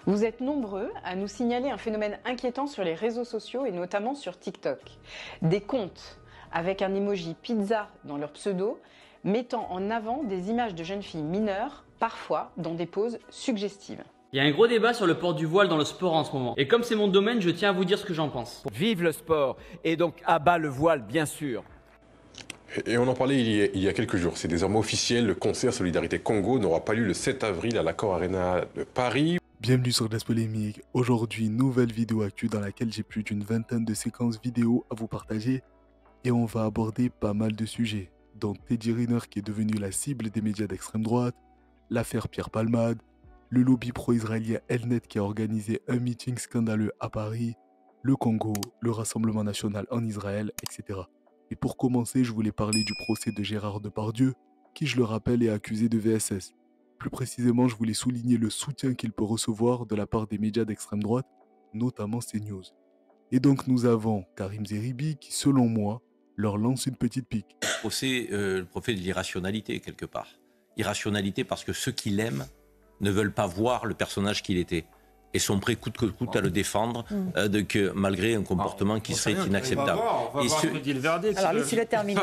Vous êtes nombreux à nous signaler un phénomène inquiétant sur les réseaux sociaux et notamment sur TikTok. Des comptes avec un emoji pizza dans leur pseudo, mettant en avant des images de jeunes filles mineures, parfois dans des poses suggestives. Il y a un gros débat sur le port du voile dans le sport en ce moment. Et comme c'est mon domaine, je tiens à vous dire ce que j'en pense. Vive le sport et donc à bas le voile, bien sûr. Et on en parlait il y a quelques jours. C'est désormais officiel, le concert Solidarité Congo n'aura pas lieu le 7 avril à l'Accor Arena de Paris. Bienvenue sur Glace Polémique. Aujourd'hui, nouvelle vidéo actu dans laquelle j'ai plus d'une vingtaine de séquences vidéo à vous partager. Et on va aborder pas mal de sujets, dont Teddy Riner qui est devenu la cible des médias d'extrême droite, l'affaire Pierre Palmade, le lobby pro-israélien Elnet qui a organisé un meeting scandaleux à Paris, le Congo, le Rassemblement national en Israël, etc. Et pour commencer, je voulais parler du procès de Gérard Depardieu, qui, je le rappelle, est accusé de VSS. Plus précisément, je voulais souligner le soutien qu'il peut recevoir de la part des médias d'extrême droite, notamment CNews. Et donc nous avons Karim Zeribi qui, selon moi, leur lance une petite pique. Le procès de l'irrationalité, quelque part. Irrationalité parce que ceux qui l'aiment ne veulent pas voir le personnage qu'il était et sont prêts coûte que coûte à le défendre malgré un comportement qui serait inacceptable. On va voir ce que dit le verdict. Alors laissez-le terminer.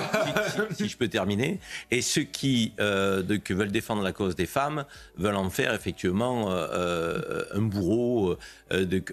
Si je peux terminer. Et ceux qui veulent défendre la cause des femmes veulent en faire effectivement un bourreau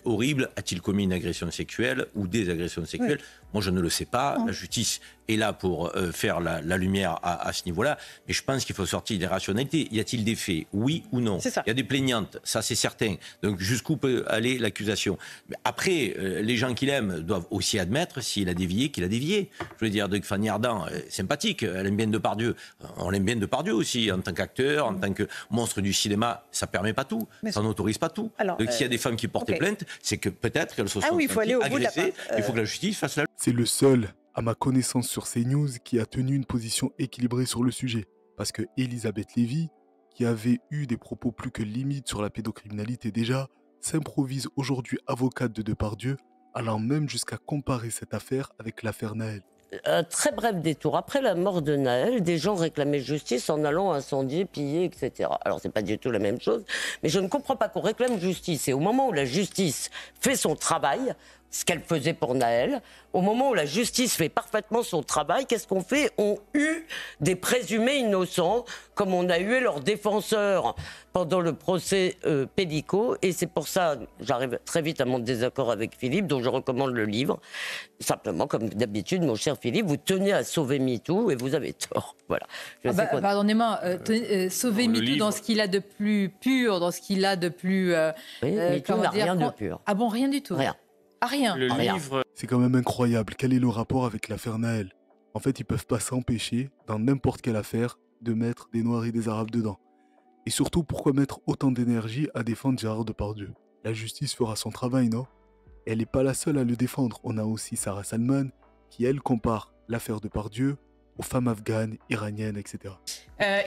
horrible. A-t-il commis une agression sexuelle ou des agressions sexuelles? Moi, je ne le sais pas. La justice est là pour faire la lumière à ce niveau-là. Mais je pense qu'il faut sortir des rationalités. Y a-t-il des faits? Oui ou non? Il y a des plaignantes, ça c'est certain. Donc jusqu'où peut aller l'accusation? Mais après, les gens qui l'aiment doivent aussi admettre s'il a dévié, qu'il a dévié. Je veux dire, Fanny Ardant, sympathique, elle aime bien Depardieu. On l'aime bien Depardieu aussi, en tant qu'acteur, en tant que monstre du cinéma. Ça ne permet pas tout, ça n'autorise pas tout. Alors, donc s'il y a des femmes qui portent plainte, c'est que peut-être qu'elles se sont agressées. Il faut que la justice fasse la... C'est le seul, à ma connaissance sur CNews, qui a tenu une position équilibrée sur le sujet. Parce que Elisabeth Lévy, qui avait eu des propos plus que limites sur la pédocriminalité déjà, s'improvise aujourd'hui avocate de Depardieu, allant même jusqu'à comparer cette affaire avec l'affaire Naël. Un très bref détour. Après la mort de Naël, des gens réclamaient justice en allant incendier, piller, etc. Alors c'est pas du tout la même chose, mais je ne comprends pas qu'on réclame justice. Et au moment où la justice fait son travail, ce qu'elle faisait pour Naël, au moment où la justice fait parfaitement son travail, qu'est-ce qu'on fait? On eut des présumés innocents, comme on a eu leurs défenseurs pendant le procès Pélico. Et c'est pour ça, j'arrive très vite à mon désaccord avec Philippe, dont je recommande le livre. Simplement, comme d'habitude, mon cher Philippe, vous tenez à sauver MeToo et vous avez tort. Voilà. Pardonnez-moi, sauver MeToo dans ce qu'il a de plus pur, dans ce qu'il a de plus... MeToo n'a rien de pur. Ah bon, rien du tout? Rien. Ah, rien. Le livre... C'est quand même incroyable. Quel est le rapport avec l'affaire Naël? En fait, ils peuvent pas s'empêcher, dans n'importe quelle affaire, de mettre des Noirs et des Arabes dedans. Et surtout, pourquoi mettre autant d'énergie à défendre Gérard Depardieu? La justice fera son travail, non? Elle n'est pas la seule à le défendre. On a aussi Sarah Salman, qui, elle, compare l'affaire Depardieu aux femmes afghanes, iraniennes, etc.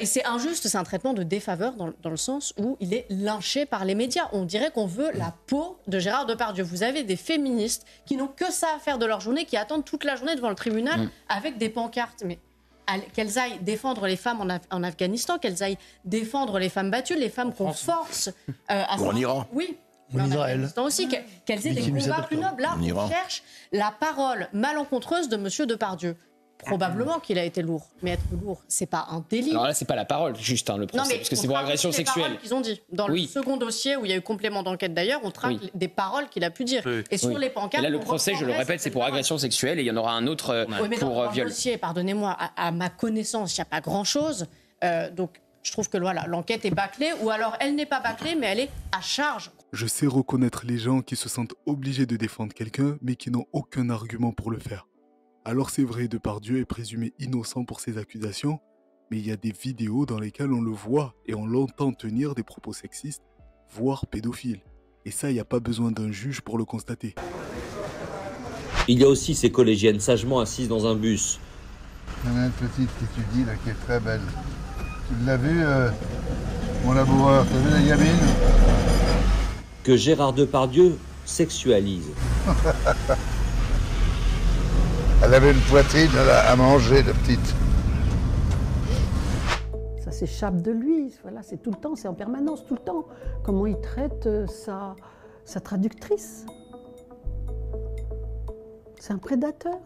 Et c'est injuste, c'est un traitement de défaveur dans le sens où il est lynché par les médias. On dirait qu'on veut la peau de Gérard Depardieu. Vous avez des féministes qui n'ont que ça à faire de leur journée, qui attendent toute la journée devant le tribunal avec des pancartes. Mais qu'elles aillent défendre les femmes en Afghanistan, qu'elles aillent défendre les femmes battues, les femmes qu'on force à... Ou en Iran. Oui. En Israël. Aussi, qu'elles aient des combats plus nobles. Là, on cherche la parole malencontreuse de M. Depardieu. Probablement qu'il a été lourd, mais être lourd, c'est pas un délit. Alors là, c'est pas la parole, juste le procès, parce que c'est pour agression sexuelle. Les paroles qu'ils ont dit. Dans le second dossier, où il y a eu complément d'enquête d'ailleurs, on traque des paroles qu'il a pu dire. Et sur les pancartes... Et là, le procès, je le répète, c'est pour agression sexuelle, et il y en aura un autre pour viol. Dans le dossier, pardonnez-moi, à ma connaissance, il n'y a pas grand-chose. Donc, je trouve que voilà, l'enquête est bâclée, ou alors elle n'est pas bâclée, mais elle est à charge. Je sais reconnaître les gens qui se sentent obligés de défendre quelqu'un, mais qui n'ont aucun argument pour le faire. Alors c'est vrai, Depardieu est présumé innocent pour ces accusations, mais il y a des vidéos dans lesquelles on le voit et on l'entend tenir des propos sexistes, voire pédophiles. Et ça, il n'y a pas besoin d'un juge pour le constater. Il y a aussi ces collégiennes sagement assises dans un bus. Il y en a une petite qui étudie là, qui est très belle. Tu l'as vu, mon laboureur? T'as vu la gamine? Que Gérard Depardieu sexualise. Elle avait une poitrine à manger, la petite. s'échappe de lui. Voilà, c'est tout le temps, c'est en permanence, tout le temps. Comment il traite sa traductrice. C'est un prédateur.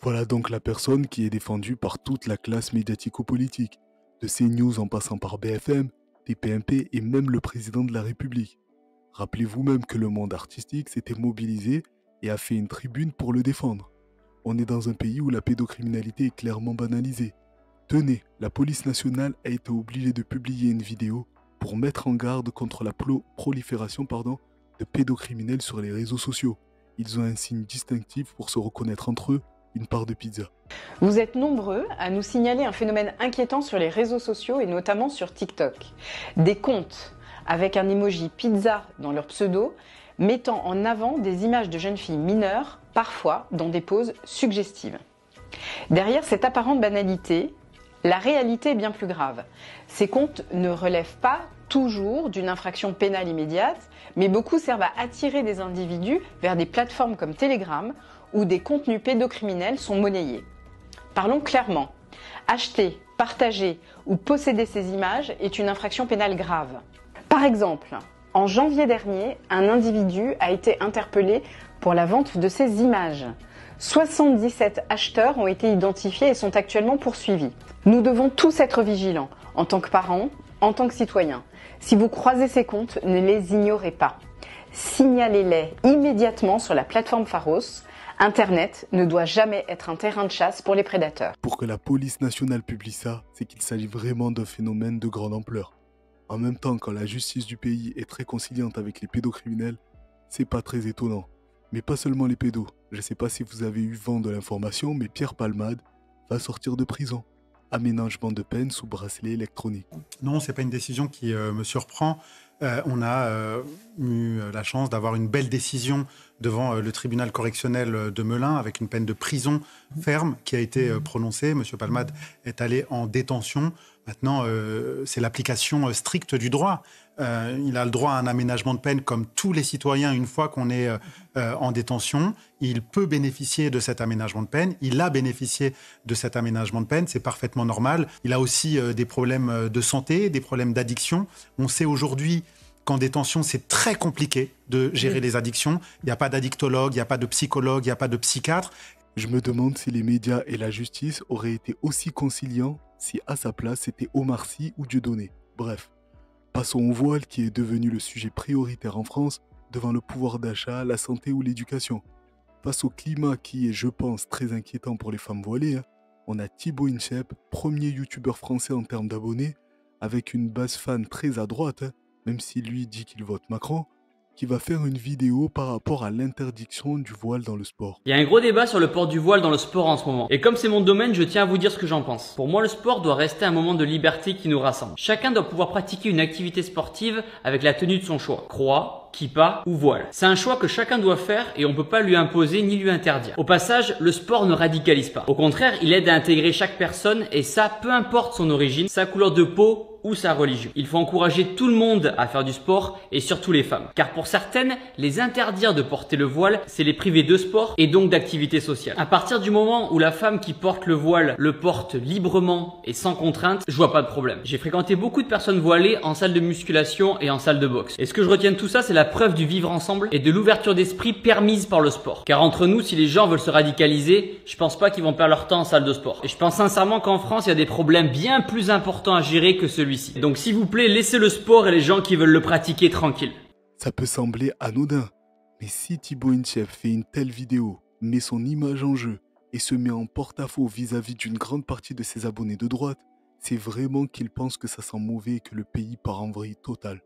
Voilà donc la personne qui est défendue par toute la classe médiatico-politique, de CNews en passant par BFM, TPMP et même le président de la République. Rappelez-vous même que le monde artistique s'était mobilisé et a fait une tribune pour le défendre. On est dans un pays où la pédocriminalité est clairement banalisée. Tenez, la police nationale a été obligée de publier une vidéo pour mettre en garde contre la prolifération de pédocriminels sur les réseaux sociaux. Ils ont un signe distinctif pour se reconnaître entre eux, une part de pizza. Vous êtes nombreux à nous signaler un phénomène inquiétant sur les réseaux sociaux et notamment sur TikTok. Des comptes avec un emoji pizza dans leur pseudo, mettant en avant des images de jeunes filles mineures, parfois dans des poses suggestives. Derrière cette apparente banalité, la réalité est bien plus grave. Ces comptes ne relèvent pas toujours d'une infraction pénale immédiate, mais beaucoup servent à attirer des individus vers des plateformes comme Telegram, où des contenus pédocriminels sont monnayés. Parlons clairement. Acheter, partager ou posséder ces images est une infraction pénale grave. Par exemple, en janvier dernier, un individu a été interpellé pour la vente de ces images. 77 acheteurs ont été identifiés et sont actuellement poursuivis. Nous devons tous être vigilants, en tant que parents, en tant que citoyens. Si vous croisez ces comptes, ne les ignorez pas. Signalez-les immédiatement sur la plateforme Pharos. Internet ne doit jamais être un terrain de chasse pour les prédateurs. Pour que la police nationale publie ça, c'est qu'il s'agit vraiment d'un phénomène de grande ampleur. En même temps, quand la justice du pays est très conciliante avec les pédocriminels, c'est pas très étonnant. Mais pas seulement les pédos. Je sais pas si vous avez eu vent de l'information, mais Pierre Palmade va sortir de prison. Aménagement de peine sous bracelet électronique. Non, c'est pas une décision qui me surprend. On a eu la chance d'avoir une belle décision devant le tribunal correctionnel de Melun avec une peine de prison ferme qui a été prononcée. Monsieur Palmade est allé en détention. Maintenant, c'est l'application stricte du droit. Il a le droit à un aménagement de peine comme tous les citoyens une fois qu'on est en détention. Il peut bénéficier de cet aménagement de peine. Il a bénéficié de cet aménagement de peine. C'est parfaitement normal. Il a aussi des problèmes de santé, des problèmes d'addiction. On sait aujourd'hui qu'en détention, c'est très compliqué de gérer les addictions. Il n'y a pas d'addictologue, il n'y a pas de psychologue, il n'y a pas de psychiatre. Je me demande si les médias et la justice auraient été aussi conciliants si à sa place c'était Omar Sy ou Dieudonné. Bref, passons au voile qui est devenu le sujet prioritaire en France devant le pouvoir d'achat, la santé ou l'éducation. Face au climat qui est, je pense, très inquiétant pour les femmes voilées, on a Thibaut Inchep, premier youtubeur français en termes d'abonnés, avec une base fan très à droite, même si lui dit qu'il vote Macron, qui va faire une vidéo par rapport à l'interdiction du voile dans le sport. Il y a un gros débat sur le port du voile dans le sport en ce moment. Et comme c'est mon domaine, je tiens à vous dire ce que j'en pense. Pour moi, le sport doit rester un moment de liberté qui nous rassemble. Chacun doit pouvoir pratiquer une activité sportive avec la tenue de son choix. Croix, kippa ou voile. C'est un choix que chacun doit faire et on peut pas lui imposer ni lui interdire. Au passage, le sport ne radicalise pas. Au contraire, il aide à intégrer chaque personne et ça, peu importe son origine, sa couleur de peau ou sa religion. Il faut encourager tout le monde à faire du sport et surtout les femmes. Car pour certaines, les interdire de porter le voile, c'est les priver de sport et donc d'activité sociale. À partir du moment où la femme qui porte le voile le porte librement et sans contrainte, je vois pas de problème. J'ai fréquenté beaucoup de personnes voilées en salle de musculation et en salle de boxe. Et ce que je retiens de tout ça, c'est la preuve du vivre ensemble et de l'ouverture d'esprit permise par le sport. Car entre nous, si les gens veulent se radicaliser, je pense pas qu'ils vont perdre leur temps en salle de sport. Et je pense sincèrement qu'en France, il y a des problèmes bien plus importants à gérer que celui-ci. Donc s'il vous plaît, laissez le sport et les gens qui veulent le pratiquer tranquille. Ça peut sembler anodin, mais si Thibaut Inchep fait une telle vidéo, met son image en jeu et se met en porte-à-faux vis-à-vis d'une grande partie de ses abonnés de droite, c'est vraiment qu'il pense que ça sent mauvais et que le pays part en vrille totale.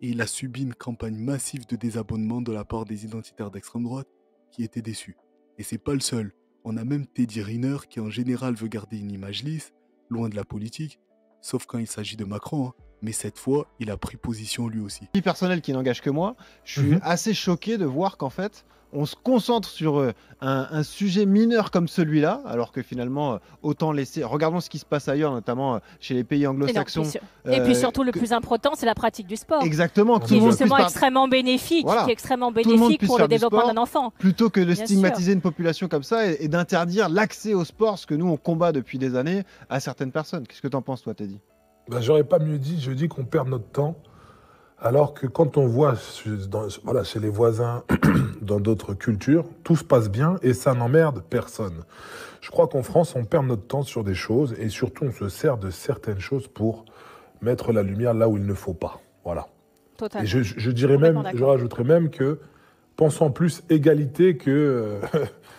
Et il a subi une campagne massive de désabonnement de la part des identitaires d'extrême droite qui étaient déçus. Et c'est pas le seul. On a même Teddy Riner qui en général veut garder une image lisse, loin de la politique, sauf quand il s'agit de Macron, mais cette fois, il a pris position lui aussi. Personnel qui n'engage que moi, je suis assez choqué de voir qu'en fait, on se concentre sur un sujet mineur comme celui-là, alors que finalement, autant laisser... Regardons ce qui se passe ailleurs, notamment chez les pays anglo-saxons. Et puis surtout, le plus important, c'est la pratique du sport. Exactement. Qui est justement extrêmement bénéfique, qui est extrêmement bénéfique pour le développement d'un enfant. Plutôt que de stigmatiser une population comme ça et d'interdire l'accès au sport, ce que nous, on combat depuis des années à certaines personnes. Qu'est-ce que tu en penses, toi, Teddy ? Ben, j'aurais pas mieux dit, je dis qu'on perd notre temps, alors que quand on voit chez les voisins, dans d'autres cultures, tout se passe bien et ça n'emmerde personne. Je crois qu'en France, on perd notre temps sur des choses et surtout on se sert de certaines choses pour mettre la lumière là où il ne faut pas. Voilà. Totalement. Et je dirais même, je rajouterais même que pensons plus égalité que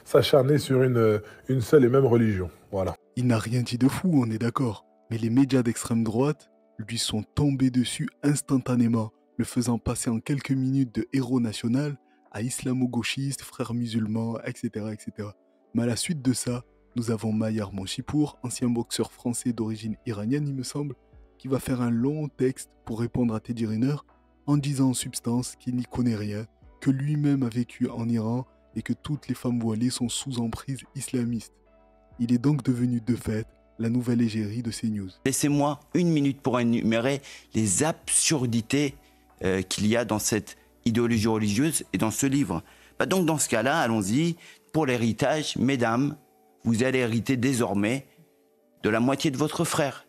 s'acharner sur une seule et même religion. Voilà. Il n'a rien dit de fou, on est d'accord. Mais les médias d'extrême droite lui sont tombés dessus instantanément, le faisant passer en quelques minutes de héros national à islamo-gauchiste, frère musulman, etc., etc. Mais à la suite de ça, nous avons Mayar Monchipour, ancien boxeur français d'origine iranienne, il me semble, qui va faire un long texte pour répondre à Teddy Riner en disant en substance qu'il n'y connaît rien, que lui-même a vécu en Iran et que toutes les femmes voilées sont sous emprise islamiste. Il est donc devenu de fait la nouvelle égérie de CNews. Laissez-moi une minute pour énumérer les absurdités qu'il y a dans cette idéologie religieuse et dans ce livre. Donc dans ce cas-là, allons-y, pour l'héritage, mesdames, vous allez hériter désormais de la moitié de votre frère.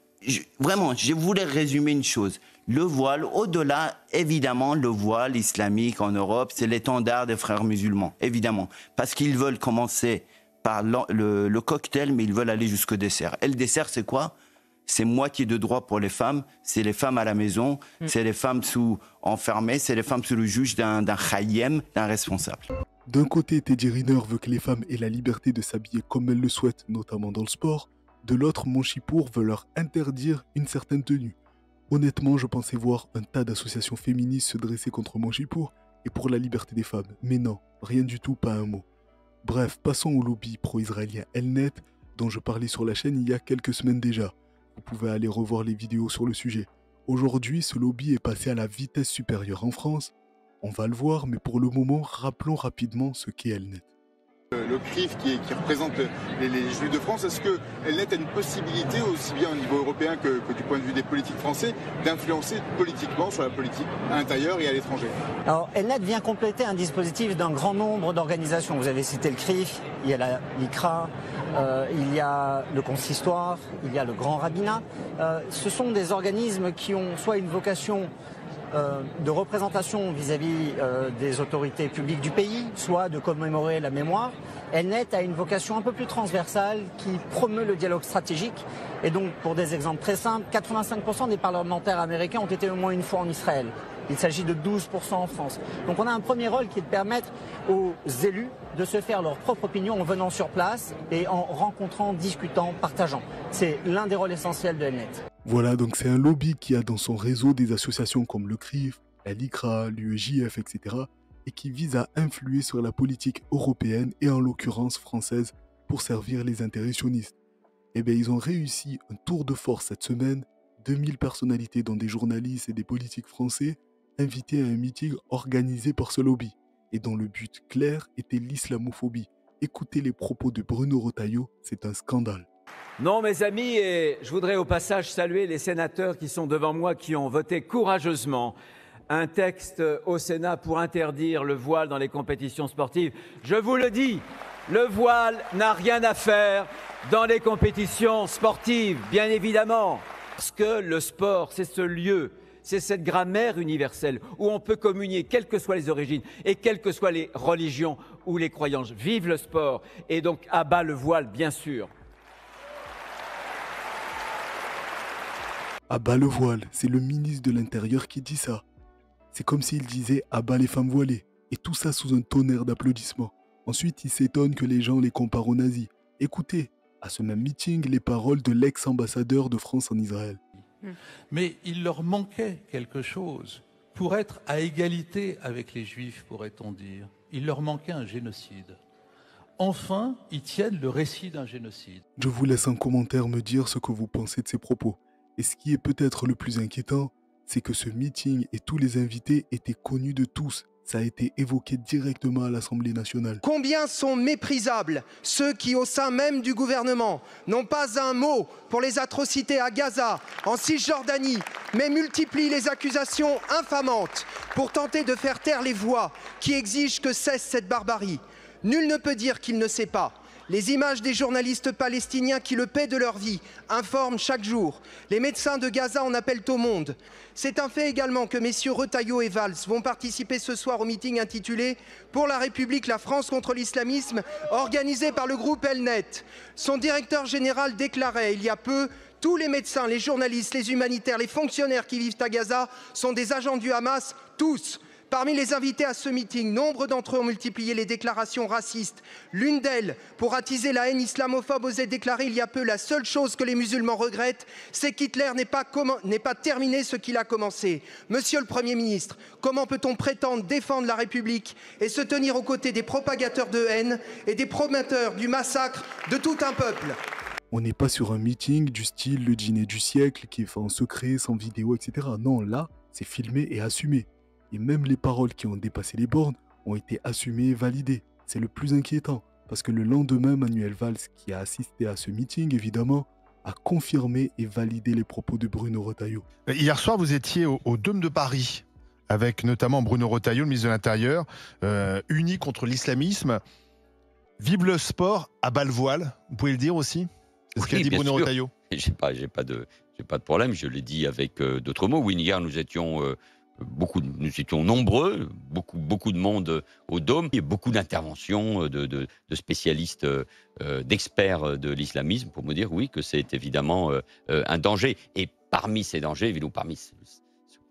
Vraiment, je voulais résumer une chose. Le voile, au-delà, évidemment, le voile islamique en Europe, c'est l'étendard des frères musulmans, évidemment. Parce qu'ils veulent commencer par le cocktail, mais ils veulent aller jusqu'au dessert. Et le dessert, c'est quoi? C'est moitié de droit pour les femmes, c'est les femmes à la maison, c'est les femmes enfermées, c'est les femmes sous le juge d'un khayyem, d'un responsable. D'un côté, Teddy Riner veut que les femmes aient la liberté de s'habiller comme elles le souhaitent, notamment dans le sport. De l'autre, Monchipour veut leur interdire une certaine tenue. Honnêtement, je pensais voir un tas d'associations féministes se dresser contre Monchipour et pour la liberté des femmes. Mais non, rien du tout, pas un mot. Bref, passons au lobby pro-israélien Elnet, dont je parlais sur la chaîne il y a quelques semaines déjà. Vous pouvez aller revoir les vidéos sur le sujet. Aujourd'hui, ce lobby est passé à la vitesse supérieure en France. On va le voir, mais pour le moment, rappelons rapidement ce qu'est Elnet. Le CRIF qui représente les Juifs de France, est-ce que Elnet a une possibilité, aussi bien au niveau européen que du point de vue des politiques français, d'influencer politiquement sur la politique à l'intérieur et à l'étranger? Alors Elnet vient compléter un dispositif d'un grand nombre d'organisations. Vous avez cité le CRIF, il y a l'ICRA, il y a le Consistoire, il y a le Grand Rabbinat. Ce sont des organismes qui ont soit une vocation de représentation vis-à-vis des autorités publiques du pays, soit de commémorer la mémoire. Elnet a une vocation un peu plus transversale qui promeut le dialogue stratégique. Et donc, pour des exemples très simples, 85% des parlementaires américains ont été au moins une fois en Israël. Il s'agit de 12% en France. Donc on a un premier rôle qui est de permettre aux élus de se faire leur propre opinion en venant sur place et en rencontrant, discutant, partageant. C'est l'un des rôles essentiels de Elnet. Voilà, donc c'est un lobby qui a dans son réseau des associations comme le CRIF, la LICRA, l'UEJF, etc. et qui vise à influer sur la politique européenne et en l'occurrence française pour servir les intérêts sionistes. Eh bien, ils ont réussi un tour de force cette semaine, 2000 personnalités dont des journalistes et des politiques français invités à un meeting organisé par ce lobby et dont le but clair était l'islamophobie. Écoutez les propos de Bruno Retailleau, c'est un scandale. Non, mes amis, et je voudrais au passage saluer les sénateurs qui sont devant moi, qui ont voté courageusement un texte au Sénat pour interdire le voile dans les compétitions sportives. Je vous le dis, le voile n'a rien à faire dans les compétitions sportives, bien évidemment. Parce que le sport, c'est ce lieu, c'est cette grammaire universelle où on peut communier, quelles que soient les origines et quelles que soient les religions ou les croyances. Vive le sport et donc à bas le voile, bien sûr. À bas le voile, c'est le ministre de l'Intérieur qui dit ça. C'est comme s'il disait à bas les femmes voilées, et tout ça sous un tonnerre d'applaudissements. Ensuite, il s'étonne que les gens les comparent aux nazis. Écoutez, à ce même meeting, les paroles de l'ex-ambassadeur de France en Israël. Mais il leur manquait quelque chose. Pour être à égalité avec les Juifs, pourrait-on dire, il leur manquait un génocide. Enfin, ils tiennent le récit d'un génocide. Je vous laisse en commentaire me dire ce que vous pensez de ces propos. Et ce qui est peut-être le plus inquiétant, c'est que ce meeting et tous les invités étaient connus de tous. Ça a été évoqué directement à l'Assemblée nationale. Combien sont méprisables ceux qui, au sein même du gouvernement, n'ont pas un mot pour les atrocités à Gaza, en Cisjordanie, mais multiplient les accusations infamantes pour tenter de faire taire les voix qui exigent que cesse cette barbarie. Nul ne peut dire qu'il ne sait pas. Les images des journalistes palestiniens qui le paient de leur vie informent chaque jour. Les médecins de Gaza en appellent au monde. C'est un fait également que messieurs Retailleau et Valls vont participer ce soir au meeting intitulé « Pour la République, la France contre l'islamisme » organisé par le groupe Elnet. Son directeur général déclarait il y a peu « Tous les médecins, les journalistes, les humanitaires, les fonctionnaires qui vivent à Gaza sont des agents du Hamas, tous ». Parmi les invités à ce meeting, nombre d'entre eux ont multiplié les déclarations racistes. L'une d'elles, pour attiser la haine islamophobe, osait déclarer il y a peu « La seule chose que les musulmans regrettent, c'est qu'Hitler n'ait pas terminé ce qu'il a commencé ». Monsieur le Premier ministre, comment peut-on prétendre défendre la République et se tenir aux côtés des propagateurs de haine et des promoteurs du massacre de tout un peuple ? On n'est pas sur un meeting du style le dîner du siècle qui est fait en secret, sans vidéo, etc. Non, là, c'est filmé et assumé. Et même les paroles qui ont dépassé les bornes ont été assumées et validées. C'est le plus inquiétant, parce que le lendemain, Manuel Valls, qui a assisté à ce meeting, évidemment, a confirmé et validé les propos de Bruno Retailleau. Hier soir, vous étiez au Dôme de Paris, avec notamment Bruno Retailleau, le ministre de l'Intérieur, uni contre l'islamisme. Vive le sport à bas le voile, vous pouvez le dire aussi? C'est ce qu'a dit Bruno Retailleau. J'ai pas de problème, je l'ai dit avec d'autres mots. Oui, hier, nous étions nombreux, beaucoup de monde au Dôme, et beaucoup d'interventions de spécialistes, d'experts de l'islamisme pour me dire oui que c'est évidemment un danger. Et parmi ces dangers, évidemment,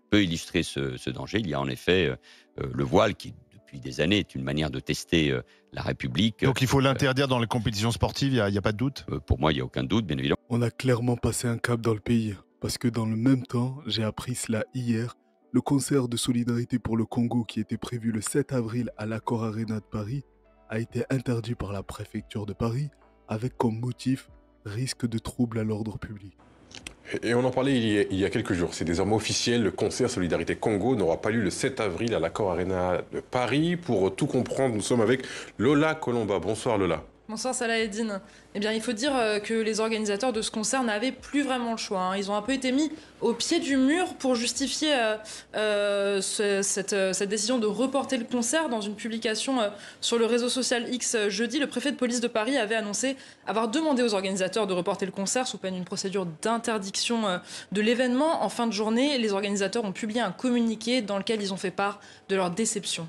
peut illustrer ce danger, il y a en effet le voile qui depuis des années est une manière de tester la République. Donc il faut l'interdire dans les compétitions sportives, il n'y a pas de doute? Pour moi, il n'y a aucun doute, bien évidemment. On a clairement passé un cap dans le pays, parce que dans le même temps, j'ai appris cela hier. Le concert de solidarité pour le Congo qui était prévu le 7 avril à l'Accor Arena de Paris a été interdit par la préfecture de Paris avec comme motif risque de troubles à l'ordre public. Et on en parlait il y a quelques jours, c'est désormais officiel, le concert Solidarité Congo n'aura pas lieu le 7 avril à l'Accor Arena de Paris. Pour tout comprendre, nous sommes avec Lola Colomba. Bonsoir Lola. Bonsoir Salah Eddine. Eh bien, il faut dire que les organisateurs de ce concert n'avaient plus vraiment le choix. Ils ont un peu été mis au pied du mur pour justifier cette décision de reporter le concert. Dans une publication sur le réseau social X jeudi, le préfet de police de Paris avait annoncé avoir demandé aux organisateurs de reporter le concert sous peine d'une procédure d'interdiction de l'événement. En fin de journée, les organisateurs ont publié un communiqué dans lequel ils ont fait part de leur déception.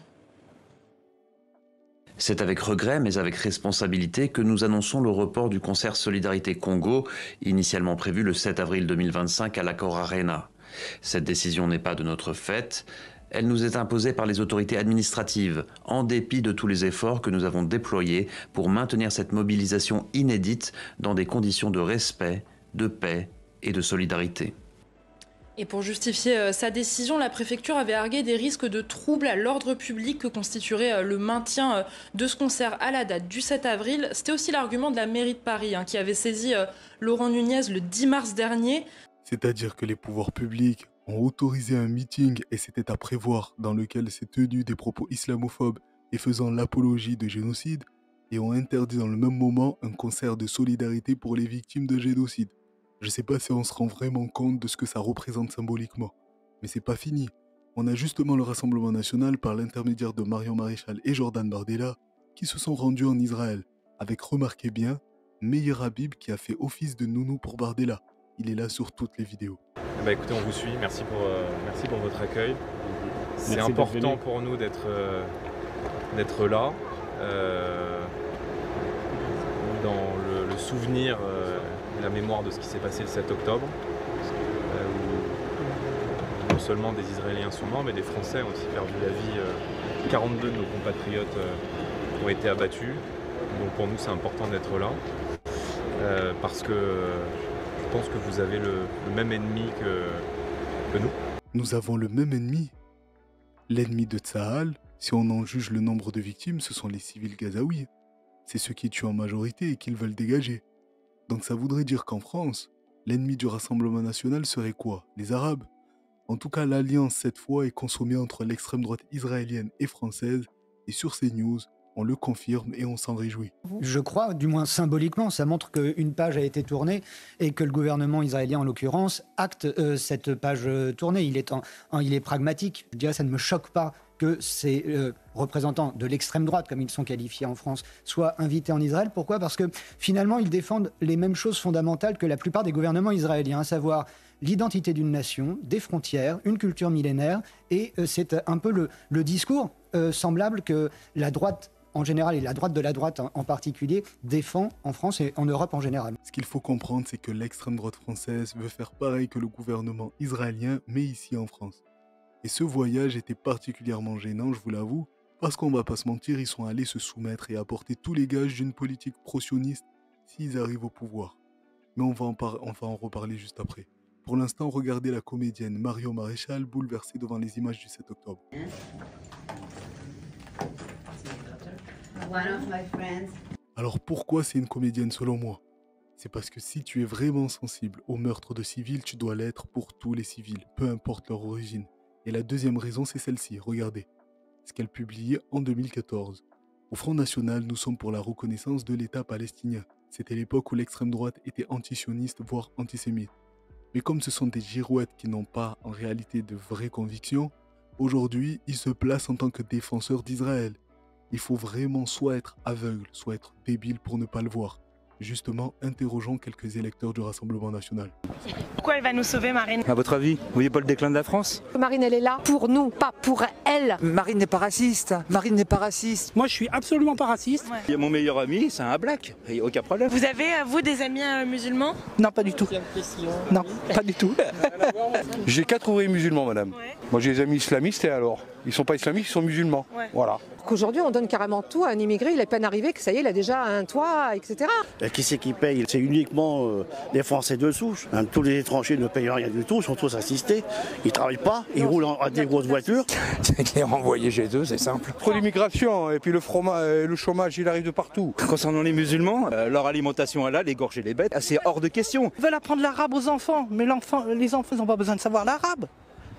C'est avec regret, mais avec responsabilité, que nous annonçons le report du concert Solidarité Congo, initialement prévu le 7 avril 2025 à l'Accor Arena. Cette décision n'est pas de notre fait. Elle nous est imposée par les autorités administratives, en dépit de tous les efforts que nous avons déployés pour maintenir cette mobilisation inédite dans des conditions de respect, de paix et de solidarité. Et pour justifier sa décision, la préfecture avait argué des risques de troubles à l'ordre public que constituerait le maintien de ce concert à la date du 7 avril. C'était aussi l'argument de la mairie de Paris qui avait saisi Laurent Nunez le 10 mars dernier. C'est-à-dire que les pouvoirs publics ont autorisé un meeting, et c'était à prévoir, dans lequel s'est tenu des propos islamophobes et faisant l'apologie de génocide, et ont interdit dans le même moment un concert de solidarité pour les victimes de génocide. Je sais pas si on se rend vraiment compte de ce que ça représente symboliquement. Mais c'est pas fini. On a justement le Rassemblement National par l'intermédiaire de Marion Maréchal et Jordan Bardella qui se sont rendus en Israël, avec, remarquez bien, Meir Habib qui a fait office de nounou pour Bardella. Il est là sur toutes les vidéos. Écoutez, on vous suit. Merci pour votre accueil. C'est important pour nous d'être là, dans le souvenir et la mémoire de ce qui s'est passé le 7 octobre, où non seulement des Israéliens sont morts, mais des Français ont aussi perdu la vie. 42 de nos compatriotes ont été abattus. Donc pour nous, c'est important d'être là, parce que je pense que vous avez le même ennemi que nous. Nous avons le même ennemi. L'ennemi de Tsahal, si on en juge le nombre de victimes, ce sont les civils gazaouis. C'est ceux qui tuent en majorité et qu'ils veulent dégager. Donc ça voudrait dire qu'en France, l'ennemi du Rassemblement National serait quoi? Les Arabes? En tout cas, l'alliance cette fois est consommée entre l'extrême droite israélienne et française, et sur CNews, on le confirme et on s'en réjouit. Je crois, du moins symboliquement, ça montre qu'une page a été tournée et que le gouvernement israélien, en l'occurrence, acte cette page tournée. Il est pragmatique. Je dirais, ça ne me choque pas que ces représentants de l'extrême droite, comme ils sont qualifiés en France, soient invités en Israël. Pourquoi ? Parce que finalement, ils défendent les mêmes choses fondamentales que la plupart des gouvernements israéliens, à savoir l'identité d'une nation, des frontières, une culture millénaire, et c'est un peu le discours semblable que la droite en général, et la droite de la droite en particulier, défend en France et en Europe en général. Ce qu'il faut comprendre, c'est que l'extrême droite française veut faire pareil que le gouvernement israélien, mais ici en France. Et ce voyage était particulièrement gênant, je vous l'avoue, parce qu'on va pas se mentir, ils sont allés se soumettre et apporter tous les gages d'une politique pro-sioniste s'ils arrivent au pouvoir. Mais on va en reparler juste après. Pour l'instant, regardez la comédienne Marion Maréchal bouleversée devant les images du 7 octobre. Alors pourquoi c'est une comédienne selon moi ? C'est parce que si tu es vraiment sensible au meurtre de civils, tu dois l'être pour tous les civils, peu importe leur origine. Et la deuxième raison, c'est celle-ci, regardez. Ce qu'elle publiait en 2014. Au Front National, nous sommes pour la reconnaissance de l'État palestinien. C'était l'époque où l'extrême droite était antisioniste, voire antisémite. Mais comme ce sont des girouettes qui n'ont pas en réalité de vraies convictions, aujourd'hui, ils se placent en tant que défenseurs d'Israël. Il faut vraiment soit être aveugle, soit être débile pour ne pas le voir. Justement, interrogeons quelques électeurs du Rassemblement national. Pourquoi elle va nous sauver, Marine ? À votre avis, vous voyez pas le déclin de la France ? Marine, elle est là pour nous, pas pour elle. Marine n'est pas raciste. Marine n'est pas raciste. Moi, je suis absolument pas raciste. Il y a mon meilleur ami, c'est un black. Il n'y a aucun problème. Vous avez, vous, des amis musulmans ? Non, pas du tout. Non, pas du tout. J'ai 4 ouvriers musulmans, madame. Ouais. Moi, j'ai des amis islamistes et alors ? Ils sont pas islamistes, ils sont musulmans. Ouais. Voilà. Qu'aujourd'hui, on donne carrément tout à un immigré, il est à peine arrivé, que ça y est, il a déjà un toit, etc. Et qui c'est qui paye ? C'est uniquement les Français de souche. Même tous les étrangers ne payent rien du tout, ils sont tous assistés. Ils ne travaillent pas, ils roulent en des grosses voitures. C'est les renvoyer chez eux, c'est simple. Trop d'immigration et puis le chômage, il arrive de partout. Concernant les musulmans, leur alimentation halal, égorger les bêtes, c'est hors de question. Ils veulent apprendre l'arabe aux enfants, mais les enfants n'ont pas besoin de savoir l'arabe.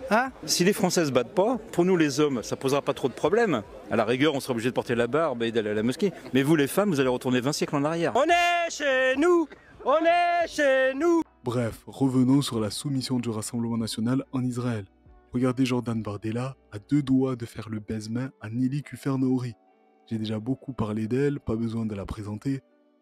Hein ? Si les Français se battent pas, pour nous les hommes, ça posera pas trop de problèmes. À la rigueur, on sera obligé de porter la barbe et d'aller à la mosquée. Mais vous les femmes, vous allez retourner 20 siècles en arrière. On est chez nous ! On est chez nous ! Bref, revenons sur la soumission du Rassemblement national en Israël. Regardez Jordan Bardella à 2 doigts de faire le baise-main à Nelly Kufer-Naori. J'ai déjà beaucoup parlé d'elle, pas besoin de la présenter.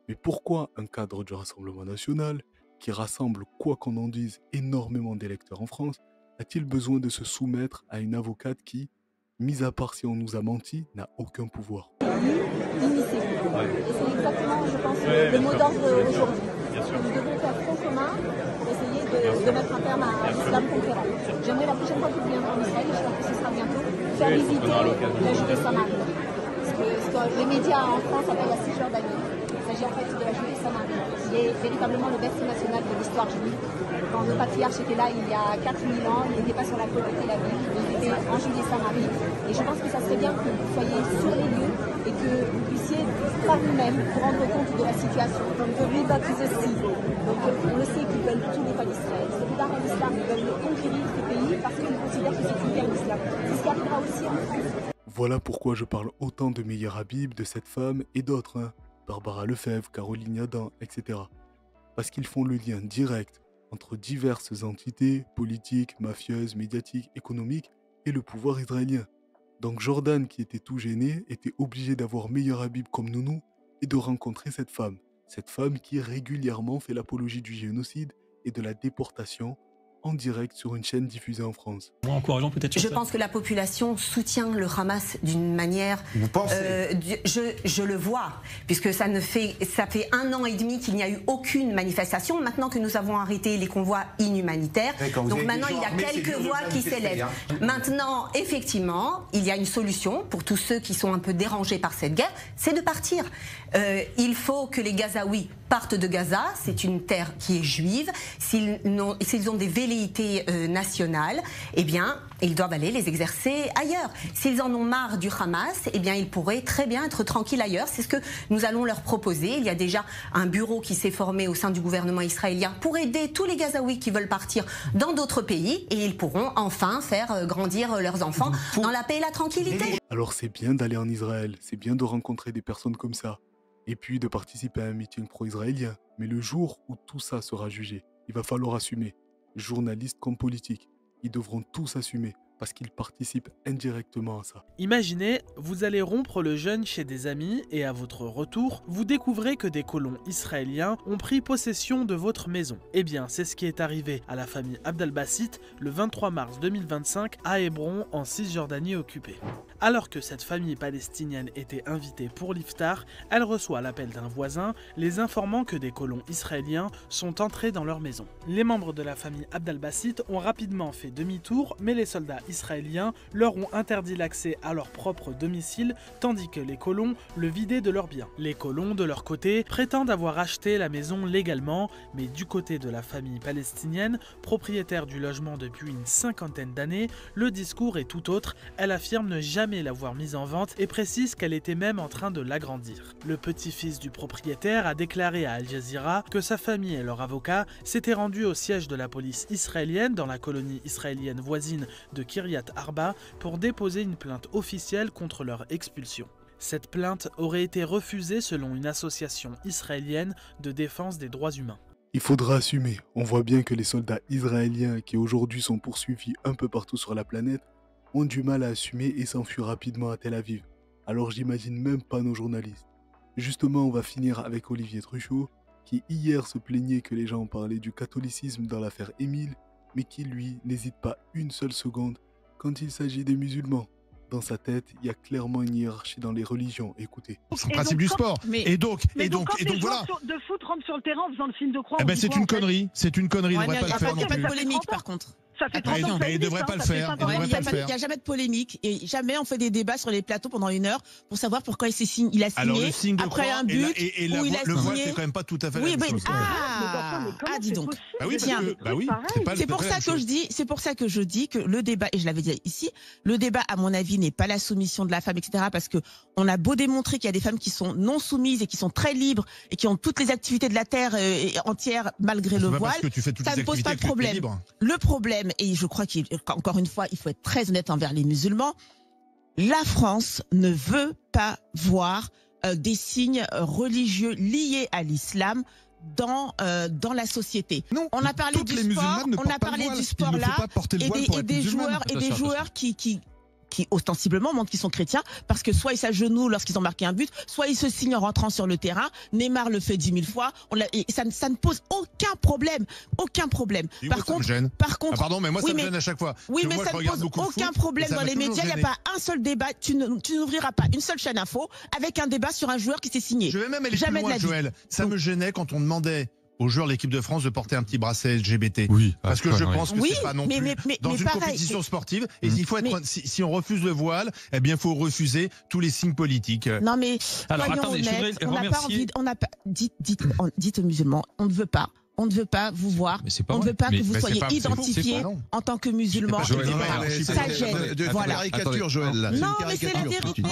Mais pourquoi un cadre du Rassemblement national, qui rassemble, quoi qu'on en dise, énormément d'électeurs en France, a-t-il besoin de se soumettre à une avocate qui, mis à part si on nous a menti, n'a aucun pouvoir ? Et c'est exactement, je pense, le mot d'ordre aujourd'hui. Nous devons faire front commun, essayer de mettre un terme à l'islam conquérant. J'aimerais la prochaine fois que vous viendrez en Israël, je pense que ce sera bientôt, faire visiter la Judée-Samarie. Ce que les médias en France appellent la Cisjordanie. Il s'agit en fait de la Judée-Samarie, qui est véritablement le berceau national de l'histoire juive. Quand le patriarche était là il y a 4000 ans, il n'était pas sur la côte de Tel Aviv, il était en Judée-Samarie. Et je pense que ça serait bien que vous soyez sur les lieux et que vous puissiez par vous-même vous rendre compte de la situation. Donc de lui baptiser aussi. Donc on le sait qu'ils veulent tout l'État d'Israël. C'est plus tard en islam, ils veulent conquérir ce pays parce qu'ils considèrent que c'est une terre d'islam. C'est ce qui arrivera aussi en France. Voilà pourquoi je parle autant de Meyer Habib, de cette femme et d'autres, hein. Barbara Lefebvre, Caroline Yadan, etc. Parce qu'ils font le lien direct entre diverses entités politiques, mafieuses, médiatiques, économiques et le pouvoir israélien. Donc Jordan, qui était tout gêné, était obligé d'avoir Meyer Habib comme nounou et de rencontrer cette femme qui régulièrement fait l'apologie du génocide et de la déportation en direct sur une chaîne diffusée en France. Encourageant peut-être. Je pense que la population soutient le Hamas d'une manière. Vous pensez ? Je le vois, puisque ça fait 1 an et demi qu'il n'y a eu aucune manifestation. Maintenant que nous avons arrêté les convois inhumanitaires, donc maintenant il y a quelques voix qui s'élèvent. Maintenant, effectivement, il y a une solution pour tous ceux qui sont un peu dérangés par cette guerre, c'est de partir. Il faut que les Gazaouis partent de Gaza. C'est une terre qui est juive. S'ils ont des velléités nationales, eh bien, ils doivent aller les exercer ailleurs. S'ils en ont marre du Hamas, eh bien, ils pourraient très bien être tranquilles ailleurs. C'est ce que nous allons leur proposer. Il y a déjà un bureau qui s'est formé au sein du gouvernement israélien pour aider tous les Gazaouis qui veulent partir dans d'autres pays et ils pourront enfin faire grandir leurs enfants dans la paix et la tranquillité. Alors c'est bien d'aller en Israël, c'est bien de rencontrer des personnes comme ça, et puis de participer à un meeting pro-israélien. Mais le jour où tout ça sera jugé, il va falloir assumer. Journalistes comme politiques, ils devront tous assumer. parce qu'ils participent indirectement à ça. Imaginez, vous allez rompre le jeûne chez des amis et à votre retour, vous découvrez que des colons israéliens ont pris possession de votre maison. Eh bien, c'est ce qui est arrivé à la famille Abd al-Bassit le 23 mars 2025 à Hébron en Cisjordanie occupée. Alors que cette famille palestinienne était invitée pour l'iftar, elle reçoit l'appel d'un voisin les informant que des colons israéliens sont entrés dans leur maison. Les membres de la famille Abd al-Bassit ont rapidement fait demi-tour, mais les soldats israéliens leur ont interdit l'accès à leur propre domicile, tandis que les colons le vidaient de leurs biens. Les colons, de leur côté, prétendent avoir acheté la maison légalement, mais du côté de la famille palestinienne, propriétaire du logement depuis une cinquantaine d'années, le discours est tout autre. Elle affirme ne jamais l'avoir mise en vente et précise qu'elle était même en train de l'agrandir. Le petit-fils du propriétaire a déclaré à Al Jazeera que sa famille et leur avocat s'étaient rendus au siège de la police israélienne dans la colonie israélienne voisine de Kiryat Arba pour déposer une plainte officielle contre leur expulsion. Cette plainte aurait été refusée selon une association israélienne de défense des droits humains. Il faudra assumer. On voit bien que les soldats israéliens qui aujourd'hui sont poursuivis un peu partout sur la planète ont du mal à assumer et s'enfuient rapidement à Tel Aviv. Alors j'imagine même pas nos journalistes. Justement, on va finir avec Olivier Truchot, qui hier se plaignait que les gens parlaient du catholicisme dans l'affaire Émile, mais qui lui n'hésite pas une seule seconde quand il s'agit des musulmans. Dans sa tête, il y a clairement une hiérarchie dans les religions. Écoutez. C'est le principe du sport. Et donc voilà. De foot rentre sur le terrain en faisant le film de croix. Eh ben c'est une connerie. C'est une connerie. Il ne devrait pas le faire non plus. plus. Il n'y a pas de polémique par contre. Ça fait 30 ans. Il ne devrait pas le faire. Il n'y a jamais de polémique et jamais on fait des débats sur les plateaux pendant 1 heure pour savoir pourquoi il a signé après un but et où il a le voile, signé. c'est quand même pas tout à fait la même chose. Dis donc. Bah oui, c'est pour ça que je dis que le débat, et je l'avais dit ici, le débat à mon avis n'est pas la soumission de la femme, etc. Parce que on a beau démontrer qu'il y a des femmes qui sont non soumises et qui sont très libres et qui ont toutes les activités de la terre entière malgré le voile, ça ne pose pas de problème. Le problème, et je crois qu'encore une fois, il faut être très honnête envers les musulmans, la France ne veut pas voir des signes religieux liés à l'islam dans la société. Non, on a parlé du sport, là, et des joueurs qui ostensiblement montrent qu'ils sont chrétiens parce que soit ils s'agenouillent lorsqu'ils ont marqué un but, soit ils se signent en rentrant sur le terrain. Neymar le fait 10 000 fois. Et ça ne pose aucun problème. Par contre, pardon, mais moi ça me gêne à chaque fois. Oui, mais ça ne pose aucun problème dans les médias. Il n'y a pas un seul débat. Tu n'ouvriras pas une seule chaîne info avec un débat sur un joueur qui s'est signé. Je vais même aller plus loin, Joël. Ça me gênait quand on demandait aux joueurs de l'équipe de France de porter un petit bracelet LGBT. Oui. Parce que je pense que c'est pas non plus dans une compétition sportive. Et il faut être, si on refuse le voile, eh bien, il faut refuser tous les signes politiques. Non, mais, alors, attendez, honnête, on n'a pas envie, dites aux musulmans, on ne veut pas vous voir, on ne veut pas que vous soyez identifiés en tant que musulmans. Ça gêne. Voilà. Caricature, Joël. Non, mais c'est la vérité.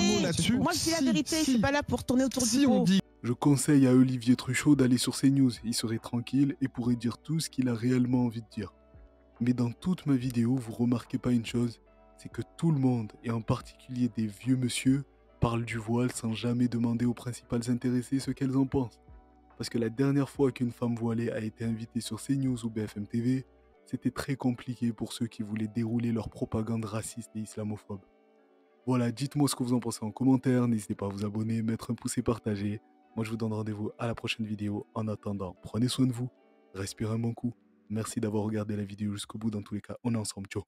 Moi, je dis la vérité, je suis pas là pour tourner autour du pot. Je conseille à Olivier Truchot d'aller sur CNews. Il serait tranquille et pourrait dire tout ce qu'il a réellement envie de dire. Mais dans toute ma vidéo, vous remarquez pas une chose, c'est que tout le monde, et en particulier des vieux monsieur, parlent du voile sans jamais demander aux principales intéressées ce qu'elles en pensent. Parce que la dernière fois qu'une femme voilée a été invitée sur CNews ou BFM TV, c'était très compliqué pour ceux qui voulaient dérouler leur propagande raciste et islamophobe. Voilà, dites-moi ce que vous en pensez en commentaire, n'hésitez pas à vous abonner, mettre un pouce et partager. Moi je vous donne rendez-vous à la prochaine vidéo. En attendant, prenez soin de vous, respirez un bon coup. Merci d'avoir regardé la vidéo jusqu'au bout, dans tous les cas, on est ensemble, ciao.